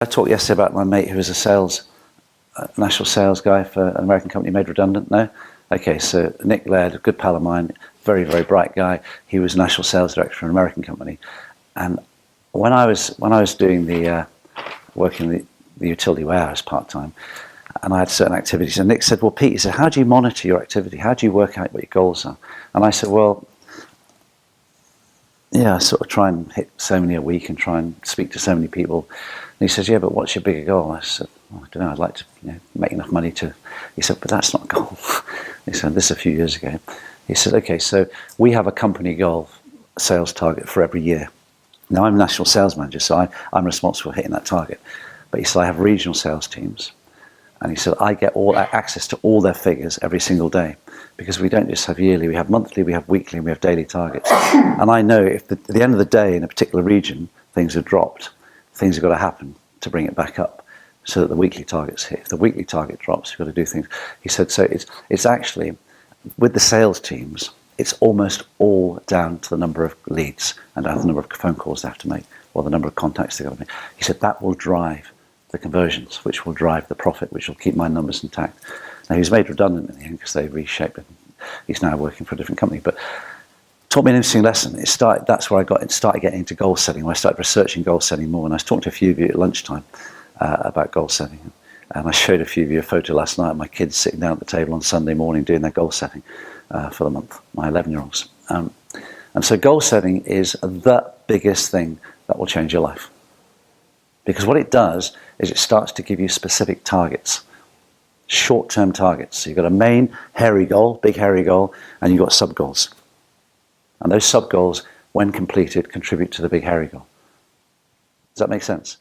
I talked yesterday about my mate who was a national sales guy for an American company made redundant. No? Okay, so Nick Laird, a good pal of mine, very, very bright guy. He was national sales director for an American company. And when I was doing working the utility warehouse part-time, and I had certain activities, and Nick said, well, Pete, he said, how do you monitor your activity? How do you work out what your goals are? And I said, well, yeah, I sort of try and hit so many a week and try and speak to so many people. And he says, yeah, but what's your bigger goal? I said, well, I don't know, I'd like to make enough money to... He said, but that's not a goal. He said, this a few years ago. He said, okay, so we have a company goal, sales target for every year. Now, I'm national sales manager, so I'm responsible for hitting that target. But he said, I have regional sales teams. And he said, I get all access to all their figures every single day. Because we don't just have yearly, we have monthly, we have weekly, and we have daily targets. And I know if at the end of the day in a particular region, things have dropped, things have got to happen to bring it back up so that the weekly target's hit. If the weekly target drops, you've got to do things. He said, so it's actually, with the sales teams, it's almost all down to the number of leads and down to the number of phone calls they have to make or the number of contacts they've got to make. He said that will drive the conversions, which will drive the profit, which will keep my numbers intact. Now, he was made redundant in the end because they reshaped it. He's now working for a different company. But taught me an interesting lesson. That's where I started getting into goal setting, where I started researching goal setting more. And I was talking to a few of you at lunchtime about goal setting. And I showed a few of you a photo last night of my kids sitting down at the table on Sunday morning doing their goal setting for the month, my 11-year-olds. And so goal setting is the biggest thing that will change your life. Because what it does is it starts to give you specific targets, short-term targets. So you've got a main hairy goal, big hairy goal, and you've got sub-goals. And those sub-goals, when completed, contribute to the big hairy goal. Does that make sense?